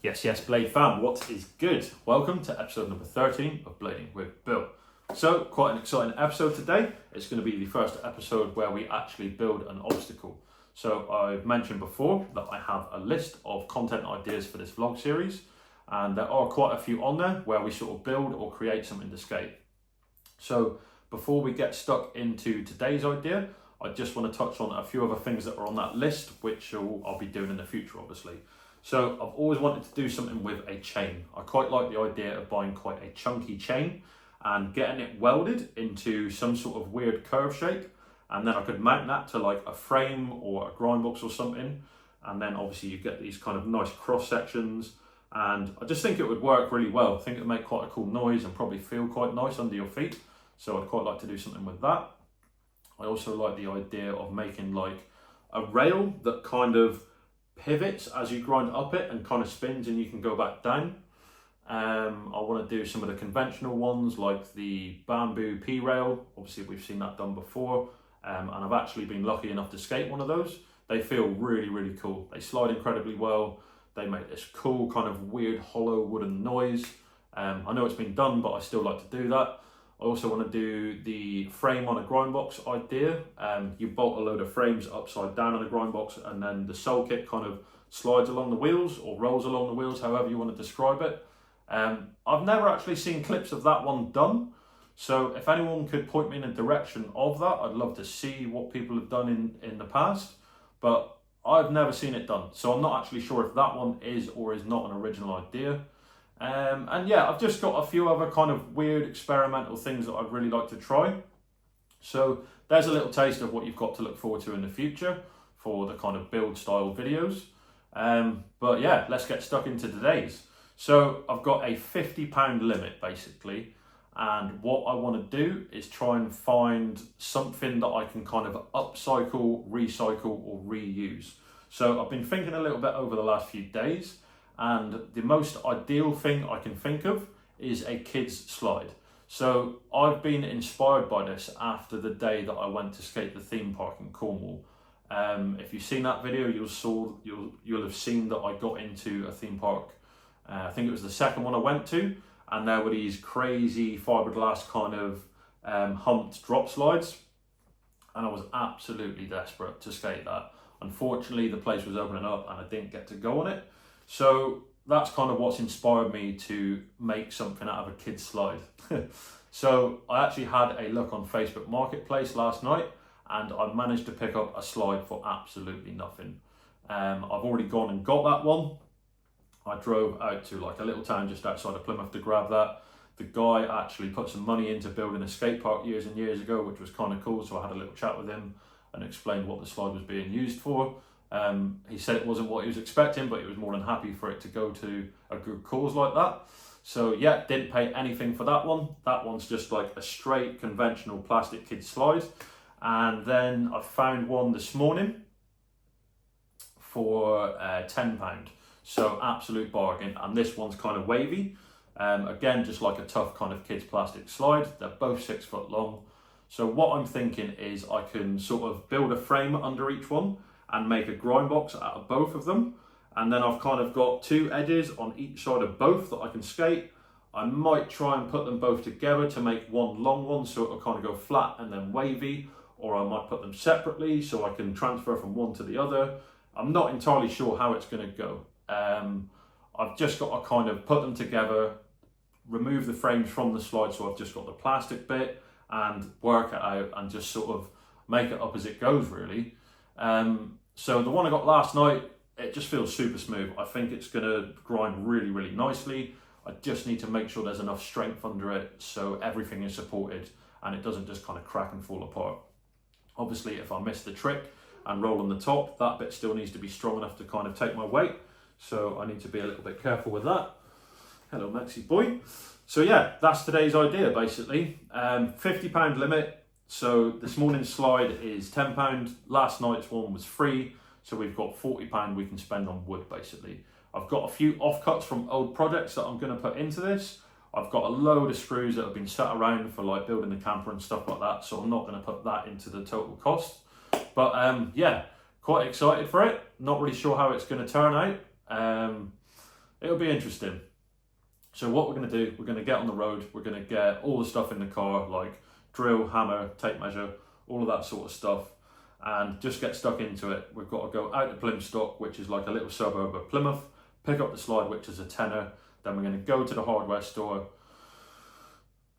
Yes, Blade fam, what is good? Welcome to episode number 13 of Blading with Bill. So, quite an exciting episode today. It's going to be the first episode where we actually build an obstacle. So, I've mentioned before that I have a list of content ideas for this vlog series, and there are quite a few on there where we sort of build or create something to skate. So, before we get stuck into today's idea, I just want to touch on a few other things that are on that list, which I'll be doing in the future, obviously. So I've always wanted to do something with a chain. I quite like the idea of buying quite a chunky chain and getting it welded into some sort of weird curve shape. And then I could mount that to like a frame or a grind box or something. And then obviously you get these kind of nice cross sections. And I just think it would work really well. I think it would make quite a cool noise and probably feel quite nice under your feet. So I'd quite like to do something with that. I also like the idea of making like a rail that kind of pivots as you grind up it and kind of spins and you can go back down. I want to do some of the conventional ones like the bamboo P-rail. Obviously we've seen that done before, and I've actually been lucky enough to skate one of those. They feel really cool. They slide incredibly well. They make this cool kind of weird hollow wooden noise. I know it's been done, but I still like to do that. I also want to do the frame on a grind box idea. You bolt a load of frames upside down on a grind box and then the sole kit kind of slides along the wheels or rolls along the wheels, however you want to describe it. I've never actually seen clips of that one done. So if anyone could point me in a direction of that, I'd love to see what people have done in the past. But I've never seen it done. So I'm not actually sure if that one is or is not an original idea. And yeah, I've just got a few other kind of weird experimental things that I'd really like to try. So there's a little taste of what you've got to look forward to in the future for the kind of build style videos. But yeah, let's get stuck into today's. So I've got a £50 limit basically. And what I want to do is try and find something that I can kind of upcycle, recycle or reuse. So I've been thinking a little bit over the last few days. And the most ideal thing I can think of is a kid's slide. So I've been inspired by this after the day that I went to skate the theme park in Cornwall. If you've seen that video, you'll have seen that I got into a theme park. I think it was the second one I went to, and there were these crazy fiberglass kind of humped drop slides, and I was absolutely desperate to skate that. Unfortunately, the place was opening up and I didn't get to go on it. So that's kind of what's inspired me to make something out of a kid's slide. So I actually had a look on Facebook Marketplace last night and I managed to pick up a slide for absolutely nothing. I've already gone and got that one. I drove out to like a little town just outside of Plymouth to grab that. The guy actually put some money into building a skate park years and years ago, which was kind of cool. So I had a little chat with him and explained what the slide was being used for. He said it wasn't what he was expecting, but he was more than happy for it to go to a good cause like that. So yeah, didn't pay anything for that one. That one's just like a straight conventional plastic kid slide. And then I found one this morning for £10. So absolute bargain. And this one's kind of wavy. Again, just like a tough kind of kid's plastic slide. They're both 6 foot long. So what I'm thinking is I can sort of build a frame under each one and make a grind box out of both of them. And then I've kind of got 2 edges on each side of both that I can skate. I might try and put them both together to make one long one so it'll kind of go flat and then wavy, or I might put them separately so I can transfer from one to the other. I'm not entirely sure how it's going to go. I've just got to kind of put them together, remove the frames from the slide so I've just got the plastic bit, and work it out and just sort of make it up as it goes really. So the one I got last night, it just feels super smooth. I think it's going to grind really nicely. I just need to make sure there's enough strength under it so everything is supported and it doesn't just kind of crack and fall apart. Obviously, if I miss the trick and roll on the top, that bit still needs to be strong enough to kind of take my weight. So I need to be a little bit careful with that. Hello, Maxi boy. So yeah, that's today's idea basically. £50 limit. So this morning's slide is £10. Last night's one was free. So we've got £40 we can spend on wood basically. I've got a few offcuts from old projects that I'm going to put into this. I've got a load of screws that have been sat around for like building the camper and stuff like that. So I'm not going to put that into the total cost. But yeah, quite excited for it. Not really sure how it's going to turn out. it'll be interesting. So what we're going to do, we're going to get on the road, we're going to get all the stuff in the car, like drill, hammer, tape measure, all of that sort of stuff, and just get stuck into it. We've got to go out to Plymouth, which is like a little suburb of Plymouth, pick up the slide, which is a tenner. Then we're going to go to the hardware store,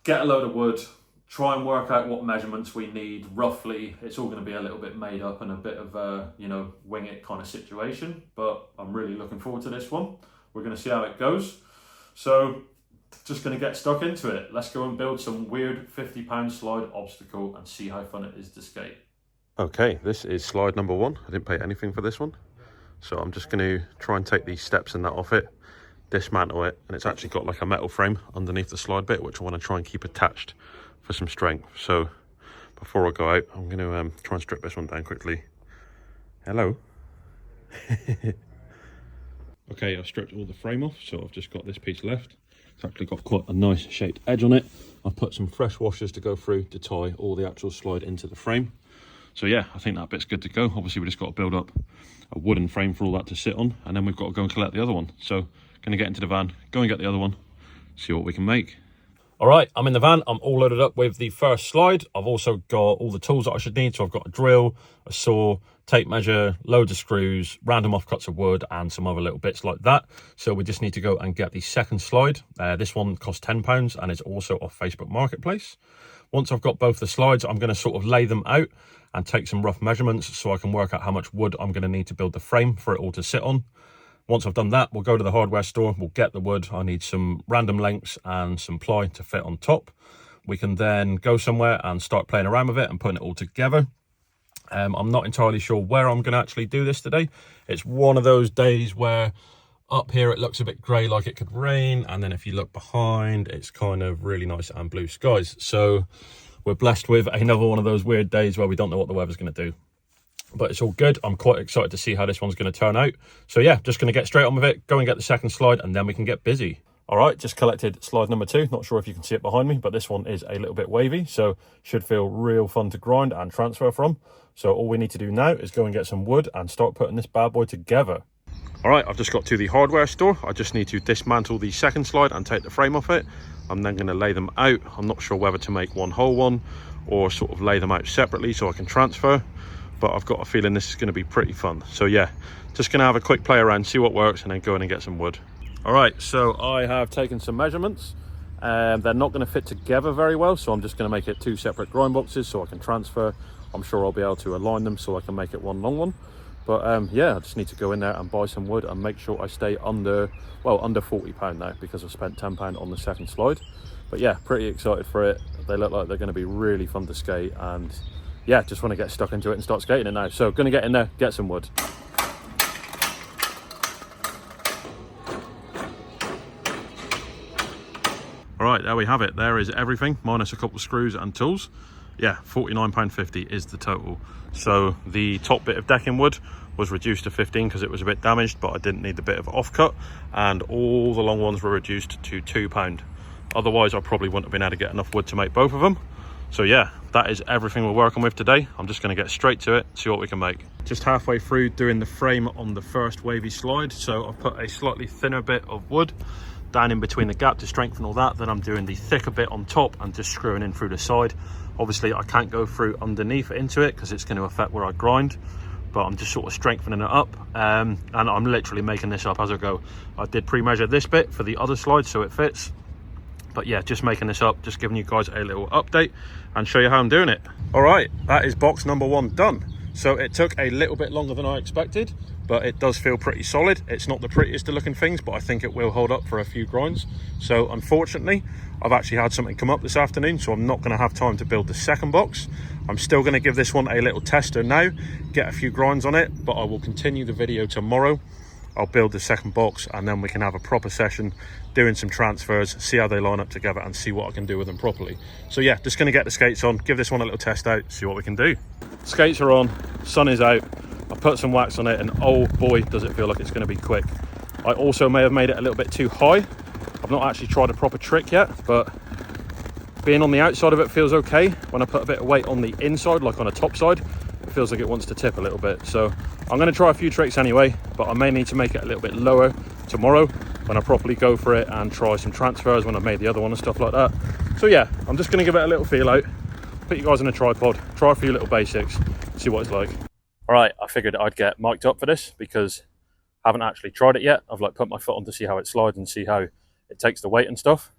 get a load of wood, try and work out what measurements we need roughly. It's all going to be a little bit made up and a bit of a, you know, wing it kind of situation, but I'm really looking forward to this one. We're going to see how it goes. So just going to get stuck into it. Let's go and build some weird 50-pound slide obstacle and see how fun it is to skate. Okay, this is slide number 1. I didn't pay anything for this one. So I'm just going to try and take these steps and that off it, dismantle it, and it's actually got like a metal frame underneath the slide bit, which I want to try and keep attached for some strength. So before I go out, I'm going to try and strip this one down quickly. Hello. Okay, I've stripped all the frame off, so I've just got this piece left. It's actually got quite a nice shaped edge on it. I've put some fresh washers to go through to tie all the actual slide into the frame. So yeah, I think that bit's good to go. Obviously we just got to build up a wooden frame for all that to sit on, and then we've got to go and collect the other one. So going to get into the van, go and get the other one, see what we can make. All right, I'm in the van. I'm all loaded up with the first slide. I've also got all the tools that I should need. So I've got a drill, a saw, tape measure, loads of screws, random offcuts of wood, and some other little bits like that. So we just need to go and get the second slide. This one costs £10 and it's also off Facebook Marketplace. Once I've got both the slides, I'm going to sort of lay them out and take some rough measurements so I can work out how much wood I'm going to need to build the frame for it all to sit on. Once I've done that, we'll go to the hardware store, we'll get the wood. I need some random lengths and some ply to fit on top. We can then go somewhere and start playing around with it and putting it all together. I'm not entirely sure where I'm going to actually do this today. It's one of those days where up here it looks a bit grey, like it could rain, and then if you look behind, it's kind of really nice and blue skies. So we're blessed with another one of those weird days where we don't know what the weather's going to do. But it's all good. I'm quite excited to see how this one's going to turn out. So yeah, just going to get straight on with it, go and get the second slide, and then we can get busy. All right, just collected slide number 2. Not sure if you can see it behind me, but this one is a little bit wavy, so should feel real fun to grind and transfer from. So all we need to do now is go and get some wood and start putting this bad boy together. All right, I've just got to the hardware store. I just need to dismantle the second slide and take the frame off it. I'm then going to lay them out. I'm not sure whether to make one whole one or sort of lay them out separately so I can transfer. But I've got a feeling this is going to be pretty fun. So yeah, just going to have a quick play around, see what works, and then go in and get some wood. All right, so I have taken some measurements. They're not going to fit together very well, so I'm just going to make it 2 separate grind boxes so I can transfer. I'm sure I'll be able to align them so I can make it one long one. But yeah, I just need to go in there and buy some wood and make sure I stay under £40 now, because I've spent £10 on the second slide. But yeah, pretty excited for it. They look like they're going to be really fun to skate, and yeah, just want to get stuck into it and start skating it now. So going to get in there, get some wood. All right, there we have it. There is everything, minus a couple of screws and tools. Yeah, £49.50 is the total. So the top bit of decking wood was reduced to 15 because it was a bit damaged, but I didn't need the bit of offcut, and all the long ones were reduced to £2. Otherwise, I probably wouldn't have been able to get enough wood to make both of them. So yeah, that is everything we're working with today. I'm just going to get straight to it, see what we can make. Just halfway through doing the frame on the first wavy slide, so I've put a slightly thinner bit of wood down in between the gap to strengthen all that. Then I'm doing the thicker bit on top and just screwing in through the side. Obviously I can't go through underneath into it because it's going to affect where I grind, but I'm just sort of strengthening it up, and I'm literally making this up as I go. I did pre-measure this bit for the other slide so it fits. But yeah, just making this up, just giving you guys a little update and show you how I'm doing it. All right, that is box number 1 done. So it took a little bit longer than I expected, but it does feel pretty solid. It's not the prettiest of looking things, but I think it will hold up for a few grinds. So unfortunately, I've actually had something come up this afternoon, so I'm not going to have time to build the second box. I'm still going to give this one a little tester now, get a few grinds on it, but I will continue the video tomorrow. I'll build the second box and then we can have a proper session doing some transfers, see how they line up together and see what I can do with them properly. So yeah, just going to get the skates on, give this one a little test out, see what we can do. Skates are on, sun is out, I put some wax on it and oh boy does it feel like it's going to be quick. I also may have made it a little bit too high. I've not actually tried a proper trick yet, but being on the outside of it feels okay. When I put a bit of weight on the inside, like on a top side, it feels like it wants to tip a little bit. So I'm going to try a few tricks anyway, but I may need to make it a little bit lower tomorrow when I properly go for it and try some transfers when I've made the other one and stuff like that. So yeah, I'm just going to give it a little feel out, put you guys on a tripod, try a few little basics, see what it's like. All right, I figured I'd get mic'd up for this because I haven't actually tried it yet. I've like put my foot on to see how it slides and see how it takes the weight and stuff.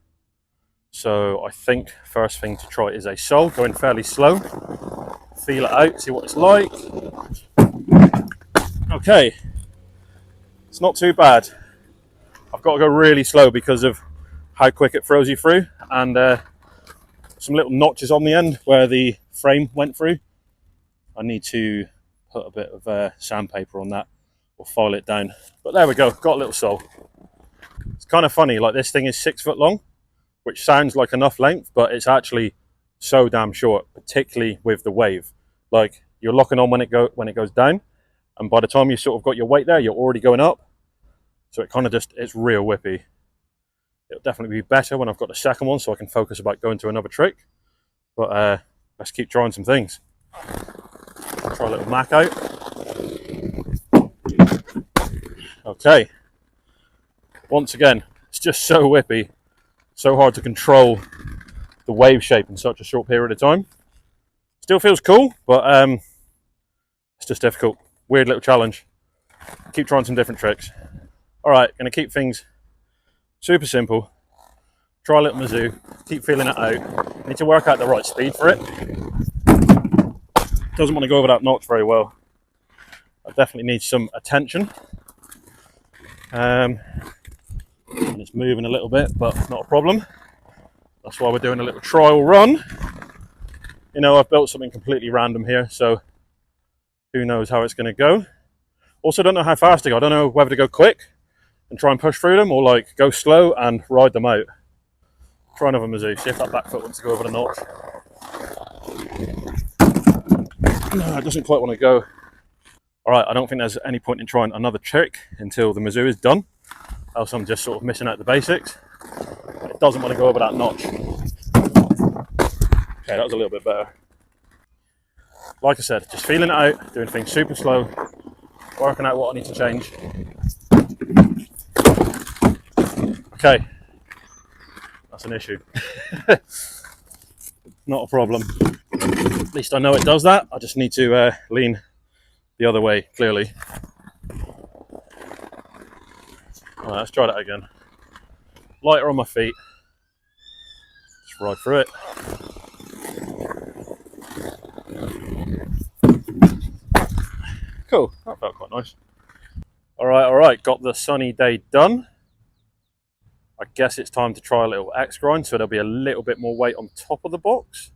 So I think first thing to try is a sole, going fairly slow, feel it out, see what it's like. Okay, it's not too bad. I've got to go really slow because of how quick it throws you through, and some little notches on the end where the frame went through. I need to put a bit of sandpaper on that or file it down. But there we go, got a little sole. It's kind of funny, like this thing is 6 foot long, which sounds like enough length, but it's actually so damn short, particularly with the wave. Like you're locking on when it goes down, and by the time you sort of got your weight there, you're already going up. So it kind of just, it's real whippy. It'll definitely be better when I've got the second one so I can focus about going to another trick. But let's keep trying some things. Try a little mac out. Okay. Once again, it's just so whippy. So hard to control the wave shape in such a short period of time. Still feels cool, but it's just difficult. Weird little challenge. Keep trying some different tricks. All right, going to keep things super simple. Try a little Mizzou. Keep feeling it out. Need to work out the right speed for it. Doesn't want to go over that notch very well. I definitely need some attention. And it's moving a little bit, but not a problem. That's why we're doing a little trial run. You know, I've built something completely random here, so who knows how it's going to go. Also, don't know how fast to go. I don't know whether to go quick and try and push through them, or like go slow and ride them out. Try another Mizzou, see if that back foot wants to go over the notch. No, it doesn't quite want to go. All right, I don't think there's any point in trying another trick until the Mizzou is done, else I'm just sort of missing out the basics. It doesn't want to go over that notch. Okay, that was a little bit better. Like I said, just feeling it out, doing things super slow, working out what I need to change. Okay, that's an issue. Not a problem. At least I know it does that. I just need to lean the other way, clearly. All right, let's try that again. Lighter on my feet. Just ride through it. Cool, that felt quite nice. All right, got the sunny day done. I guess it's time to try a little X grind, so there'll be a little bit more weight on top of the box.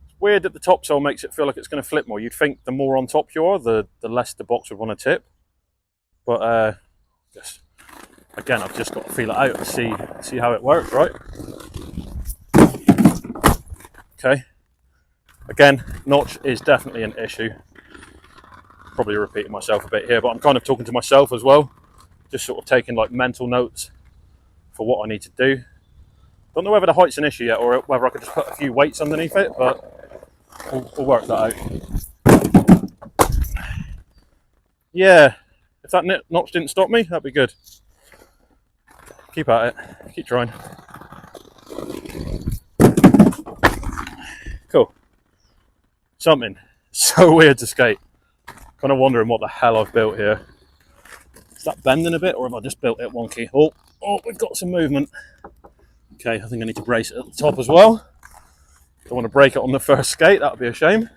It's weird that the top sole makes it feel like it's going to flip more. You'd think the more on top you are, the less the box would want to tip. But just, again, I've just got to feel it out and see how it works, right? Okay. Again, notch is definitely an issue. Probably repeating myself a bit here, but I'm kind of talking to myself as well. Just sort of taking like mental notes for what I need to do. Don't know whether the height's an issue yet or whether I could just put a few weights underneath it, but we'll work that out. Yeah, if that notch didn't stop me, that'd be good. Keep at it, keep trying. Cool. Something so weird to skate. Kind of wondering what the hell I've built here. Is that bending a bit, or have I just built it wonky? Oh, we've got some movement. Okay, I think I need to brace it at the top as well. Don't want to break it on the first skate, that would be a shame.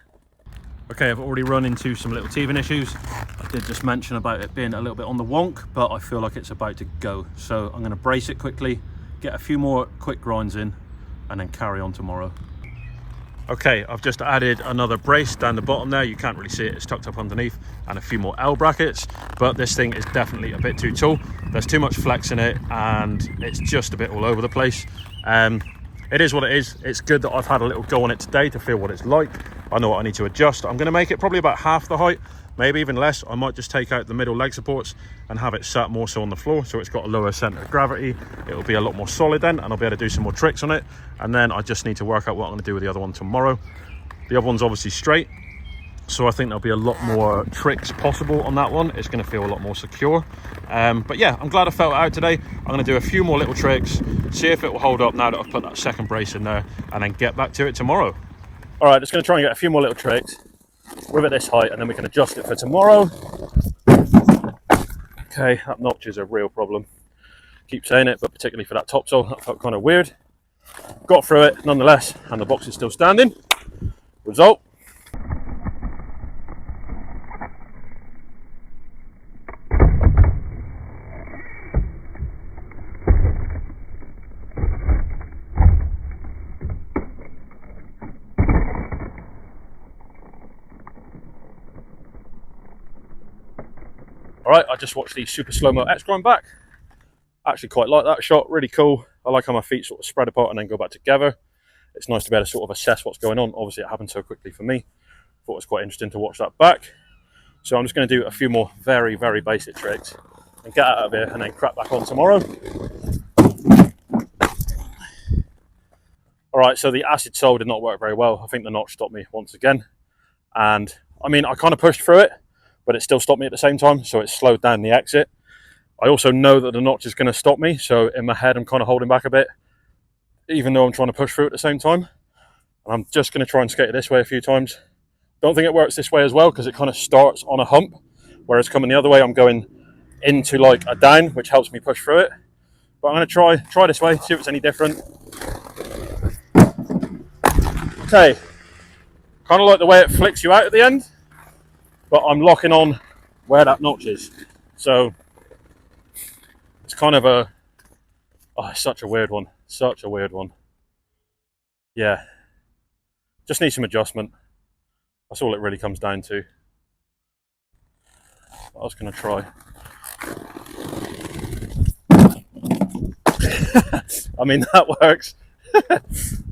Okay, I've already run into some little teething issues. I did just mention about it being a little bit on the wonk, but I feel like it's about to go. So I'm going to brace it quickly, get a few more quick grinds in, and then carry on tomorrow. Okay, I've just added another brace down the bottom there. You can't really see it, it's tucked up underneath, and a few more L brackets, but this thing is definitely a bit too tall. There's too much flex in it, and it's just a bit all over the place. It is what it is. It's good that I've had a little go on it today to feel what it's like. I know what I need to adjust. I'm gonna make it probably about half the height, maybe even less. I might just take out the middle leg supports and have it sat more so on the floor, so it's got a lower center of gravity. It'll be a lot more solid then, and I'll be able to do some more tricks on it. And then I just need to work out what I'm gonna do with the other one tomorrow. The other one's obviously straight, so I think there'll be a lot more tricks possible on that one. It's going to feel a lot more secure. But yeah, I'm glad I felt it out today. I'm going to do a few more little tricks, see if it will hold up now that I've put that second brace in there, and then get back to it tomorrow. All right, just going to try and get a few more little tricks with it this height, and then we can adjust it for tomorrow. Okay, that notch is a real problem. Keep saying it, but particularly for that topsail, that felt kind of weird. Got through it nonetheless, and the box is still standing. Result. All right, I just watched the super slow-mo X grind back. Actually quite like that shot, really cool. I like how my feet sort of spread apart and then go back together. It's nice to be able to sort of assess what's going on. Obviously it happened so quickly for me. Thought it was quite interesting to watch that back. So I'm just going to do a few more very, very basic tricks and get out of here and then crack back on tomorrow. All right, so the acid sole did not work very well. I think the notch stopped me once again. And I mean, I kind of pushed through it, but it still stopped me at the same time, so it slowed down the exit. I also know that the notch is going to stop me, so in my head I'm kind of holding back a bit, even though I'm trying to push through at the same time. And I'm just going to try and skate it this way a few times. Don't think it works this way as well, because it kind of starts on a hump, whereas coming the other way I'm going into like a down, which helps me push through it. But I'm going to try this way, see if it's any different. Okay, kind of like the way it flicks you out at the end, but I'm locking on where that notch is. So it's kind of a, oh, it's such a weird one. Such a weird one. Yeah. Just need some adjustment. That's all it really comes down to. I was going to try. I mean, that works.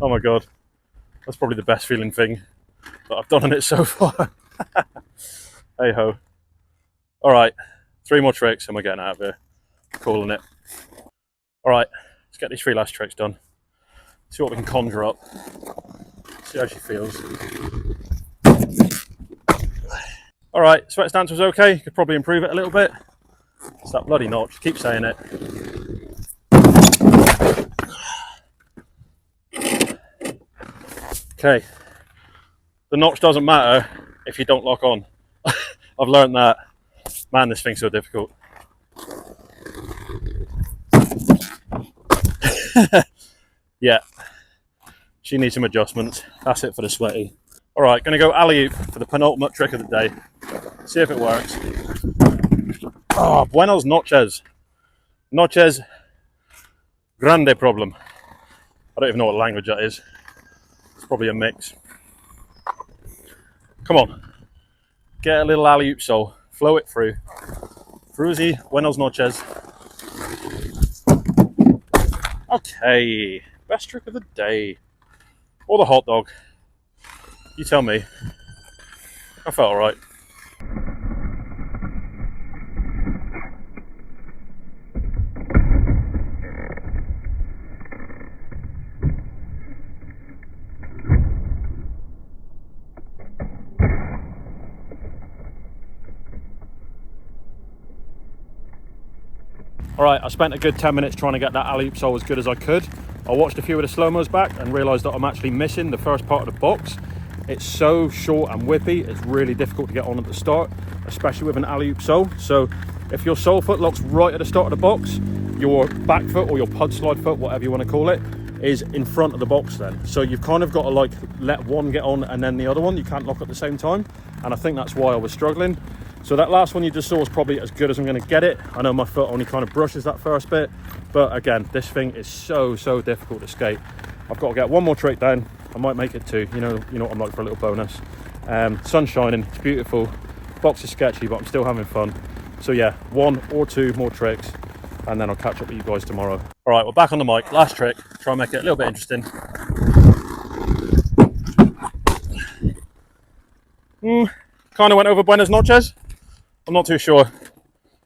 Oh my God. That's probably the best feeling thing that I've done on it so far. Hey ho. All right, 3 more tricks and we're getting out of here. Calling it. All right, let's get these 3 last tricks done. See what we can conjure up. See how she feels. All right, sweat stance was okay. Could probably improve it a little bit. It's that bloody notch. Keep saying it. Okay. The notch doesn't matter if you don't lock on. I've learned that. Man, this thing's so difficult. Yeah. She needs some adjustments. That's it for the sweaty. All right, gonna go alley-oop for the penultimate trick of the day. See if it works. Oh, buenos noches. Noches grande problem. I don't even know what language that is. It's probably a mix. Come on. Get a little alley-oop sole. Flow it through. Fruzy, buenos noches. Okay. Best trick of the day. Or the hot dog. You tell me. I felt alright. Alright, I spent a good 10 minutes trying to get that alley-oop sole as good as I could. I watched a few of the slow-mos back and realised that I'm actually missing the first part of the box. It's so short and whippy, it's really difficult to get on at the start, especially with an alley-oop sole. So if your sole foot locks right at the start of the box, your back foot or your pud slide foot, whatever you want to call it, is in front of the box then. So you've kind of got to like let one get on and then the other one. You can't lock at the same time. And I think that's why I was struggling. So that last one you just saw is probably as good as I'm going to get it. I know my foot only kind of brushes that first bit, but again, this thing is so difficult to skate. I've got to get 1 more trick down. I might make it 2. You know what I'm like for a little bonus. Sun's shining, it's beautiful. Box is sketchy, but I'm still having fun. So yeah, 1 or 2 more tricks, and then I'll catch up with you guys tomorrow. All right, we're back on the mic. Last trick. Try and make it a little bit interesting. Kind of went over buenos noches. I'm not too sure.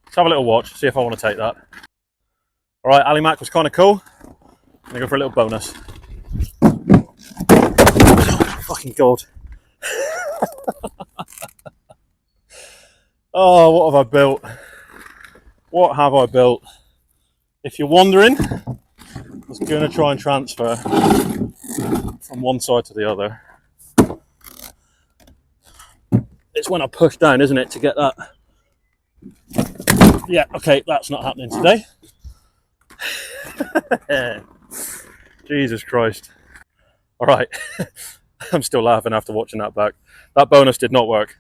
Let's have a little watch, see if I want to take that. All right, Ali Mac was kind of cool. I'm gonna go for a little bonus. Oh, fucking God. Oh, what have I built? What have I built? If you're wondering, I was going to try and transfer from one side to the other. It's when I push down, isn't it, to get that? Yeah, okay, that's not happening today. Jesus Christ. All right, I'm still laughing after watching that back. That bonus did not work.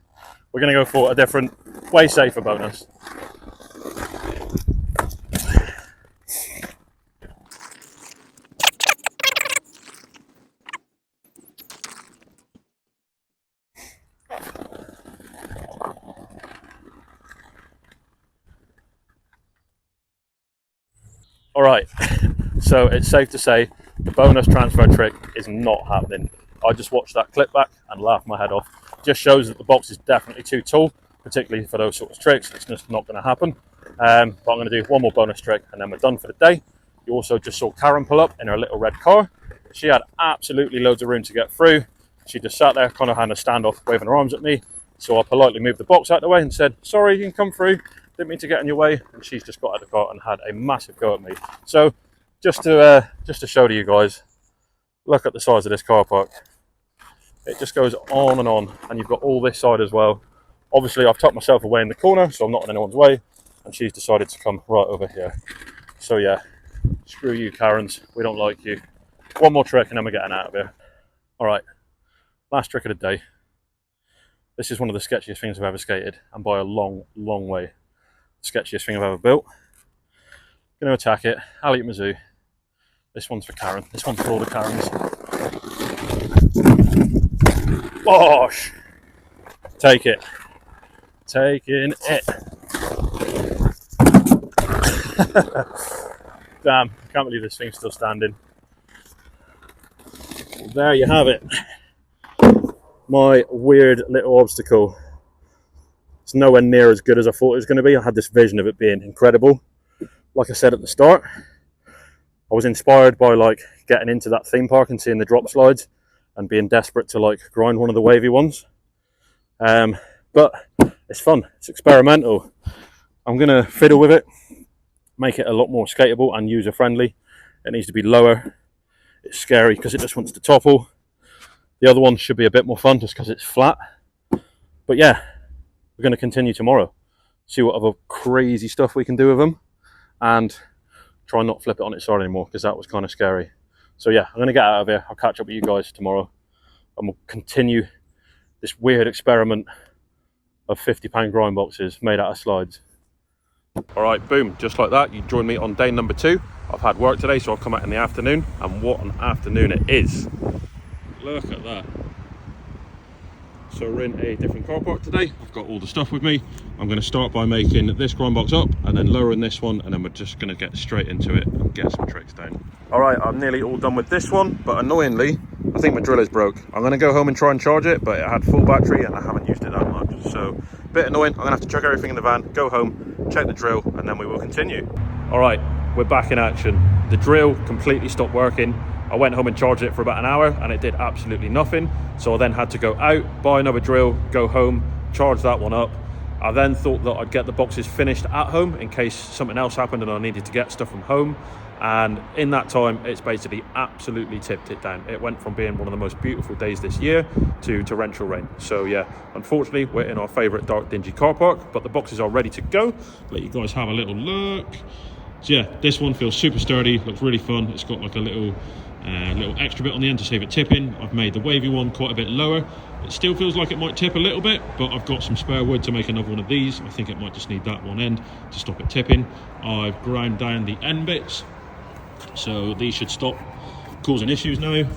We're going to go for a different, way safer bonus. All right, so it's safe to say the bonus transfer trick is not happening. I just watched that clip back and laughed my head off. Just shows that the box is definitely too tall, particularly for those sorts of tricks. It's just not going to happen. But I'm going to do one more bonus trick and then we're done for the day. You also just saw Karen pull up in her little red car. She had absolutely loads of room to get through. She just sat there, kind of had a standoff, waving her arms at me. So I politely moved the box out of the way and said, sorry, you can come through. Didn't mean to get in your way. And she's just got out of the car and had a massive go at me. So just to show to you guys, look at the size of this car park. It just goes on, and you've got all this side as well. Obviously, I've tucked myself away in the corner, so I'm not in anyone's way, and she's decided to come right over here. So yeah, screw you, Karens. We don't like you. One more trick, and then we're getting out of here. All right, last trick of the day. This is one of the sketchiest things I've ever skated, and by a long, long way, the sketchiest thing I've ever built. Going to attack it. Alley Mizzou. This one's for Karen. This one's for all the Karens. Bosh! Take it. Taking it. Damn, I can't believe this thing's still standing. There you have it. My weird little obstacle. It's nowhere near as good as I thought it was going to be. I had this vision of it being incredible. Like I said at the start, I was inspired by like getting into that theme park and seeing the drop slides and being desperate to like grind one of the wavy ones. But it's fun, it's experimental. I'm gonna fiddle with it, make it a lot more skatable and user friendly. It needs to be lower. It's scary because it just wants to topple. The other one should be a bit more fun just because it's flat. But yeah, we're gonna continue tomorrow. See what other crazy stuff we can do with them and try not flip it on its side anymore because that was kind of scary. So yeah, I'm gonna get out of here. I'll catch up with you guys tomorrow and we'll continue this weird experiment of 50-pound grind boxes made out of slides. All right, boom, just like that, you joined me on day number 2. I've had work today, so I've come out in the afternoon, and what an afternoon it is. Look at that. So we're in a different car park today. I've got all the stuff with me. I'm going to start by making this grind box up and then lowering this one, and then we're just going to get straight into it and get some tricks down. All right, I'm nearly all done with this one, but annoyingly, I think my drill is broke. I'm going to go home and try and charge it, but it had full battery and I haven't used it that much. So a bit annoying. I'm going to have to chuck everything in the van, go home, check the drill, and then we will continue. All right, we're back in action. The drill completely stopped working. I went home and charged it for about an hour and it did absolutely nothing. So I then had to go out, buy another drill, go home, charge that one up. I then thought that I'd get the boxes finished at home in case something else happened and I needed to get stuff from home. And in that time, it's basically absolutely tipped it down. It went from being one of the most beautiful days this year to torrential rain. So yeah, unfortunately, we're in our favorite dark, dingy car park, but the boxes are ready to go. Let you guys have a little look. So yeah, this one feels super sturdy, looks really fun. It's got like a little extra bit on the end to save it tipping. I've made the wavy one quite a bit lower. It still feels like it might tip a little bit, but I've got some spare wood to make another one of these. I think it might just need that one end to stop it tipping. I've ground down the end bits, so these should stop causing issues now.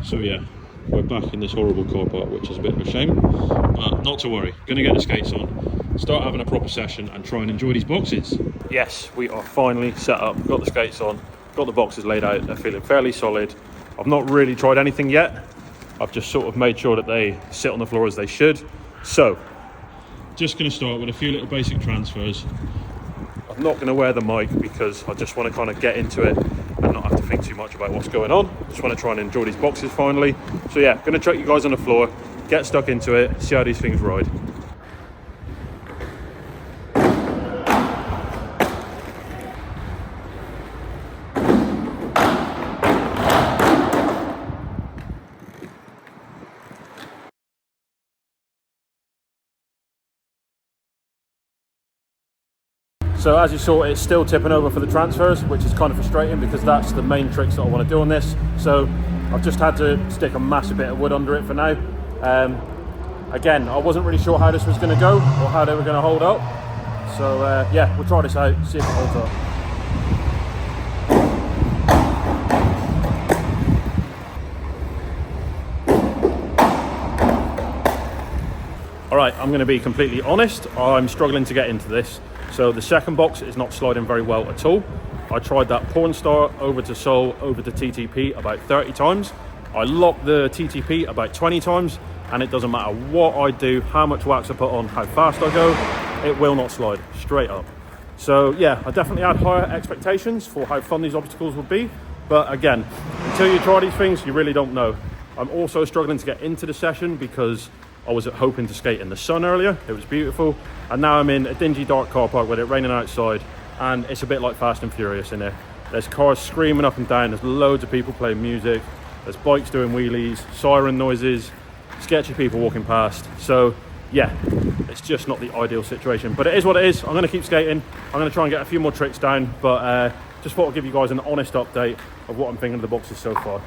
So yeah, we're back in this horrible car park, which is a bit of a shame, but not to worry. Gonna get the skates on, start having a proper session and try and enjoy these boxes. Yes, we are finally set up, got the skates on, got the boxes laid out, they're feeling fairly solid. I've not really tried anything yet. I've just sort of made sure that they sit on the floor as they should. So, just gonna start with a few little basic transfers. I'm not gonna wear the mic because I just wanna kind of get into it and not have to think too much about what's going on. Just wanna try and enjoy these boxes finally. So yeah, gonna chuck you guys on the floor, get stuck into it, see how these things ride. So as you saw, it's still tipping over for the transfers, which is kind of frustrating because that's the main tricks that I want to do on this. So I've just had to stick a massive bit of wood under it for now. Again, I wasn't really sure how this was going to go or how they were going to hold up. So yeah, we'll try this out, see if it holds up. All right, I'm going to be completely honest. I'm struggling to get into this. So the second box is not sliding very well at all. I tried that porn star over to sole, over to TTP about 30 times. I locked the TTP about 20 times, and it doesn't matter what I do, how much wax I put on, how fast I go, it will not slide, straight up. So yeah, I definitely had higher expectations for how fun these obstacles would be. But again, until you try these things, you really don't know. I'm also struggling to get into the session because I was hoping to skate in the sun earlier. It was beautiful. And now I'm in a dingy dark car park with it raining outside, and it's a bit like Fast and Furious in there. There's cars screaming up and down. There's loads of people playing music. There's bikes doing wheelies, siren noises, sketchy people walking past. So yeah, it's just not the ideal situation, but it is what it is. I'm going to keep skating. I'm going to try and get a few more tricks down, but just thought I'd give you guys an honest update of what I'm thinking of the boxes so far.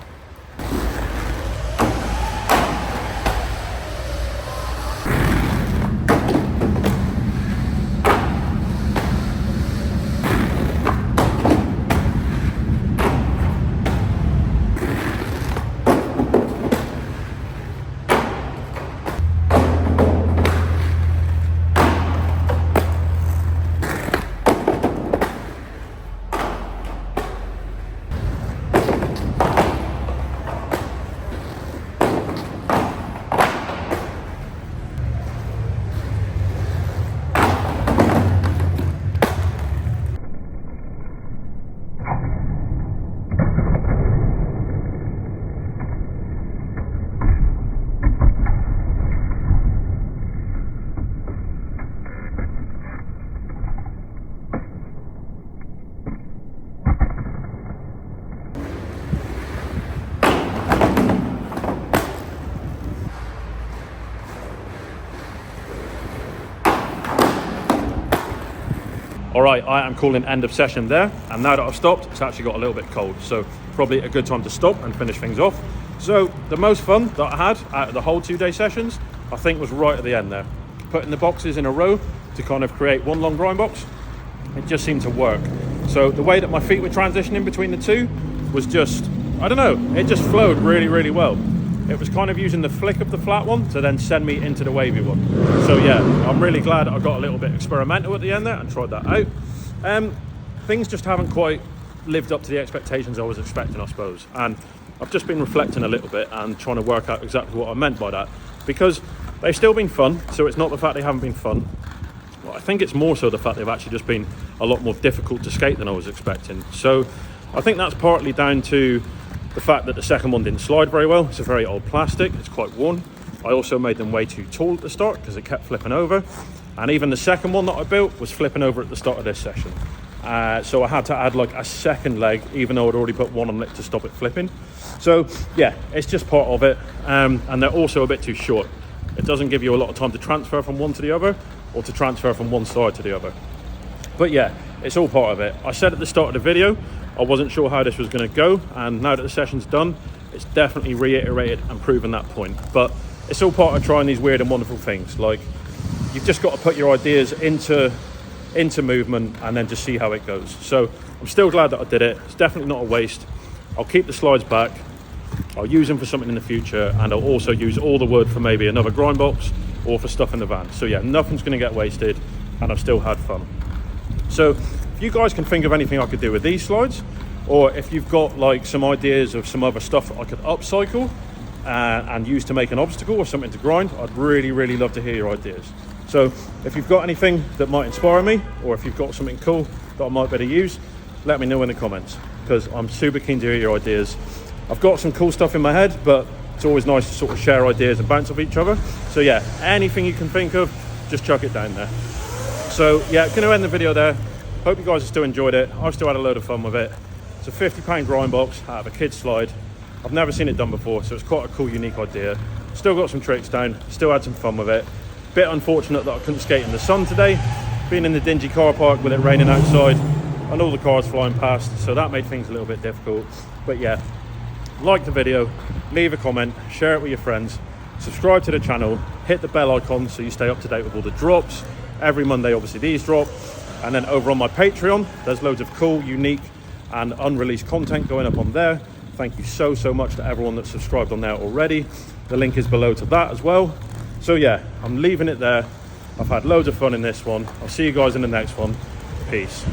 All right, I am calling end of session there, and now that I've stopped, it's actually got a little bit cold, so probably a good time to stop and finish things off. So the most fun that I had out of the whole 2-day sessions, I think, was right at the end there. Putting the boxes in a row to kind of create one long grind box, it just seemed to work. So the way that my feet were transitioning between the two was just, I don't know, it just flowed really, really well. It was kind of using the flick of the flat one to then send me into the wavy one. So yeah, I'm really glad I got a little bit experimental at the end there and tried that out. Things just haven't quite lived up to the expectations I was expecting, I suppose. And I've just been reflecting a little bit and trying to work out exactly what I meant by that. Because they've still been fun, so it's not the fact they haven't been fun. Well, I think it's more so the fact they've actually just been a lot more difficult to skate than I was expecting. So I think that's partly down to the fact that the second one didn't slide very well. It's a very old plastic, it's quite worn. I also made them way too tall at the start because it kept flipping over. And even the second one that I built was flipping over at the start of this session. So I had to add like a second leg, even though I'd already put one on it to stop it flipping. So yeah, it's just part of it. And they're also a bit too short. It doesn't give you a lot of time to transfer from one to the other or to transfer from one side to the other. But yeah, it's all part of it. I said at the start of the video, I wasn't sure how this was going to go, and now that the session's done, it's definitely reiterated and proven that point. But it's all part of trying these weird and wonderful things. Like, you've just got to put your ideas into movement and then just see how it goes. So I'm still glad that I did it. It's definitely not a waste. I'll keep the slides back. I'll use them for something in the future, and I'll also use all the wood for maybe another grind box or for stuff in the van. So yeah, nothing's going to get wasted, and I've still had fun. So if you guys can think of anything I could do with these slides, or if you've got like some ideas of some other stuff that I could upcycle and use to make an obstacle or something to grind, I'd really, really love to hear your ideas. So if you've got anything that might inspire me, or if you've got something cool that I might better use, let me know in the comments, because I'm super keen to hear your ideas. I've got some cool stuff in my head, but it's always nice to sort of share ideas and bounce off each other. So yeah, anything you can think of, just chuck it down there. So yeah, going to end the video there. Hope you guys have still enjoyed it. I've still had a load of fun with it. It's a £50 grind box out of a kid's slide. I've never seen it done before, so it's quite a cool, unique idea. Still got some tricks down, still had some fun with it. Bit unfortunate that I couldn't skate in the sun today, being in the dingy car park with it raining outside and all the cars flying past, so that made things a little bit difficult. But yeah, like the video, leave a comment, share it with your friends, subscribe to the channel, hit the bell icon so you stay up to date with all the drops. Every Monday obviously these drop, and then over on my Patreon there's loads of cool, unique and unreleased content going up on there. Thank you so much to everyone that's subscribed on there already. The link is below to that as well. So yeah, I'm leaving it there. I've had loads of fun in this one. I'll see you guys in the next one. Peace.